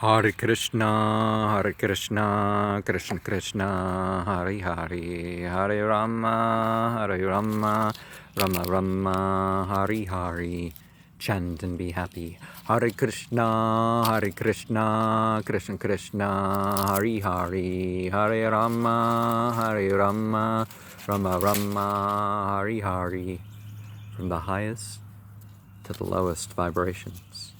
Hare Krishna, Krishna Krishna, Hare Hare, Hare Rama, Rama Rama, Hare Hare. Chant and be happy. Hare Krishna, Krishna Krishna, Hare Hare, Hare Rama, Rama, Hare Hare. From the highest to the lowest vibrations.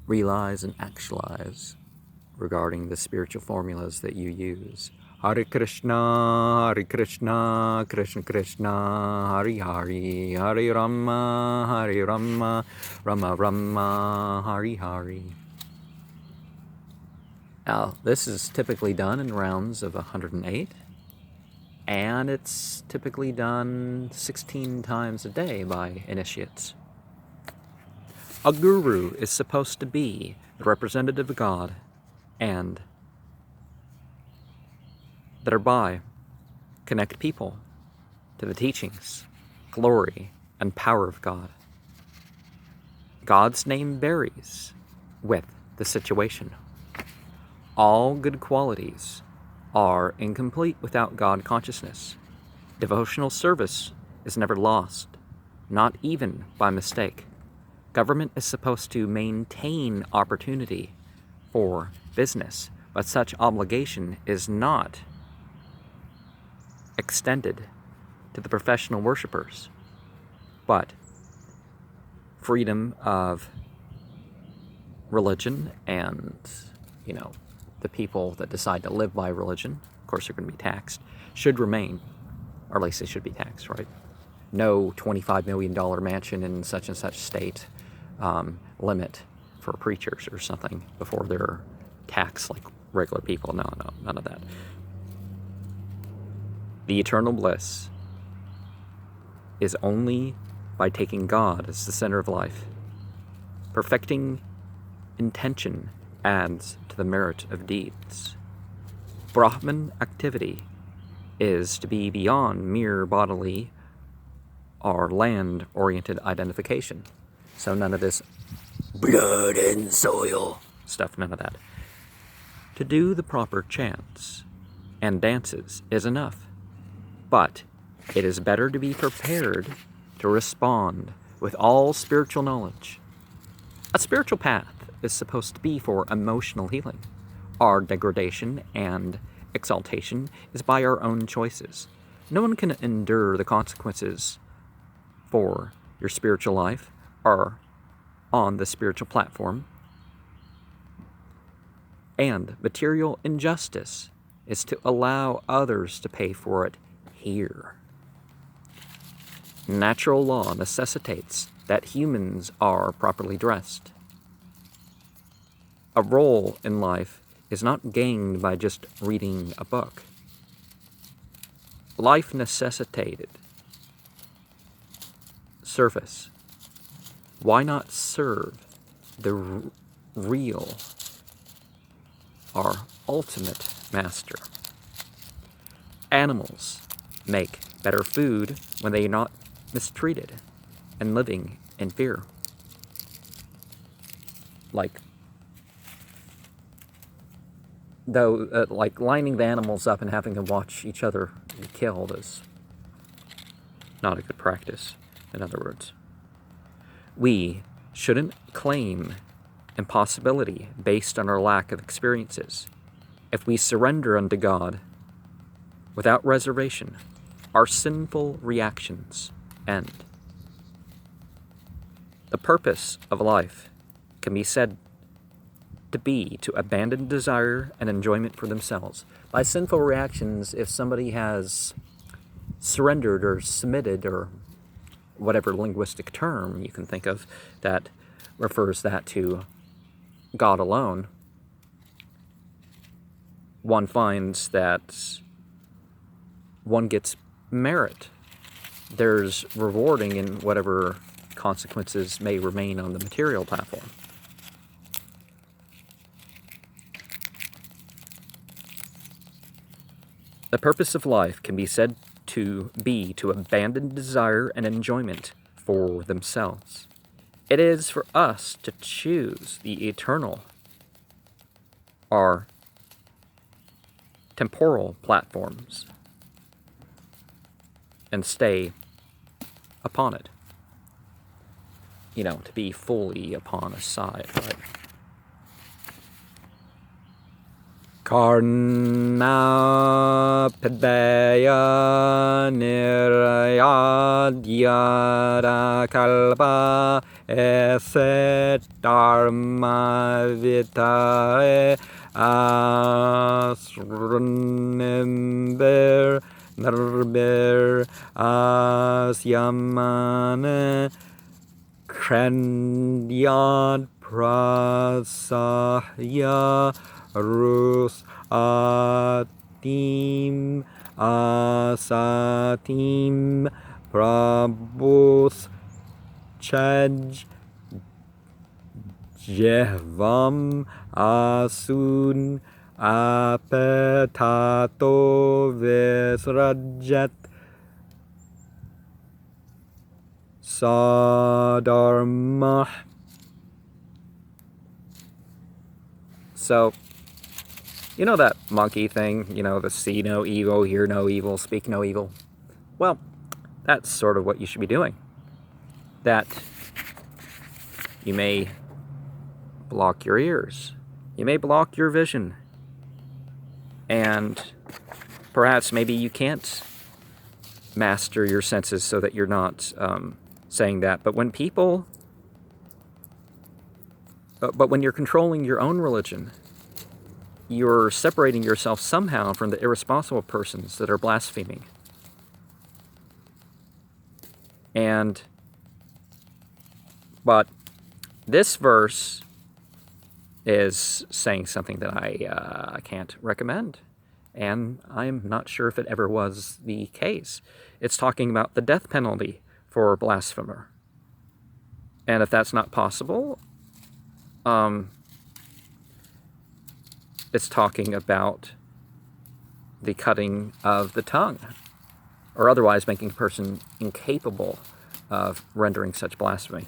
Realize and actualize regarding the spiritual formulas that you use. Hare Krishna, Krishna Krishna, Hare Hare, Hare Rama, Rama, Hare Hare. Now, this is typically done in rounds of 108, and it's typically done 16 times a day by initiates. A guru is supposed to be the representative of God and thereby connect people to the teachings, glory, and power of God. God's name varies with the situation. All good qualities are incomplete without God consciousness. Devotional service is never lost, not even by mistake. Government is supposed to maintain opportunity for business, but such obligation is not extended to the professional worshipers. But freedom of religion and, the people that decide to live by religion, of course they're going to be taxed, should remain, or at least they should be taxed, right? No $25 million mansion in such and such state limit for preachers or something before they're taxed like regular people. No, none of that. The eternal bliss is only by taking God as the center of life. Perfecting intention adds to the merit of deeds. Brahman activity is to be beyond mere bodily or land-oriented identification. So none of this blood and soil stuff, none of that. To do the proper chants and dances is enough, but it is better to be prepared to respond with all spiritual knowledge. A spiritual path is supposed to be for emotional healing. Our degradation and exaltation is by our own choices. No one can endure the consequences for your spiritual life or on the spiritual platform. And material injustice is to allow others to pay for it here. Natural law necessitates that humans are properly dressed. A role in life is not gained by just reading a book. Life necessitated service. Why not serve the real or ultimate master? Animals make better food when they are not mistreated and living in fear. Like lining the animals up and having them watch each other be killed is not a good practice, in other words. We shouldn't claim impossibility based on our lack of experiences. If we surrender unto God without reservation, our sinful reactions end. The purpose of life can be said to be to abandon desire and enjoyment for themselves. By sinful reactions, if somebody has surrendered or submitted or whatever linguistic term you can think of that refers that to God alone, one finds that one gets merit. There's rewarding in whatever consequences may remain on the material platform. The purpose of life can be said to be to abandon desire and enjoyment for themselves. It is for us to choose the eternal or temporal platforms and stay upon it. To be fully upon a side, right? Karna Padaya Nirayadyara Kalpa Eset Dharma Vitae Asrunimber Narber Asyamane Krendyad Prasahya Rus Atim Asatim Prabhus Chaj Jehvam Asun Apetato Visrajat Sadharma. So, that monkey thing, the see no evil, hear no evil, speak no evil. Well, that's sort of what you should be doing. That you may block your ears, you may block your vision, and perhaps maybe you can't master your senses so that you're not saying that. But when you're controlling your own religion, you're separating yourself somehow from the irresponsible persons that are blaspheming. But this verse is saying something that I can't recommend, and I'm not sure if it ever was the case. It's talking about the death penalty for a blasphemer. And if that's not possible, it's talking about the cutting of the tongue, or otherwise making a person incapable of rendering such blasphemy.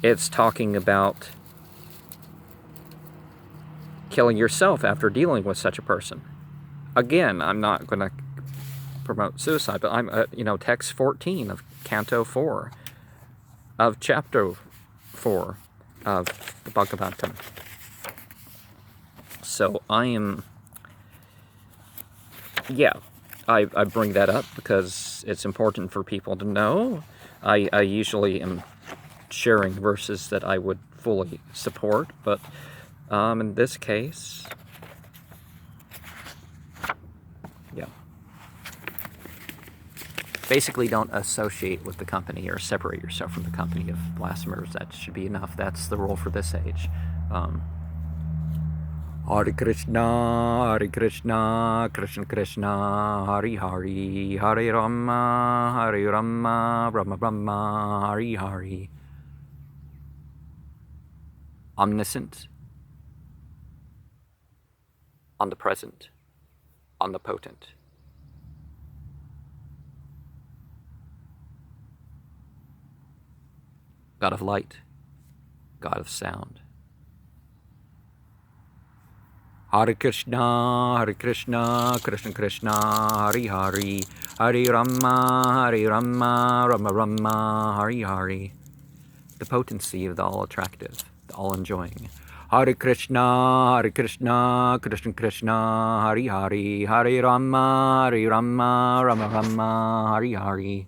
It's talking about killing yourself after dealing with such a person. Again, I'm not going to promote suicide, but I'm, text 14 of Canto 4 of Chapter 4 of the Bhagavatam. So I bring that up because it's important for people to know. I usually am sharing verses that I would fully support, but in this case, basically don't associate with the company or separate yourself from the company of blasphemers. That should be enough. That's the rule for this age. Hare Krishna, Krishna Krishna, Hare Hare, Hare Rama, Rama Rama, Hare Hare. Omniscient, omnipresent, omnipotent. God of light, God of sound. Hare Krishna, Krishna Krishna, Hare Hare, Hare Rama, Rama Rama, Hare Hare. The potency of the all-attractive, the all-enjoying. Hare Krishna, Krishna Krishna, Hare Hare, Hare Rama, Rama Rama, Hare Hare.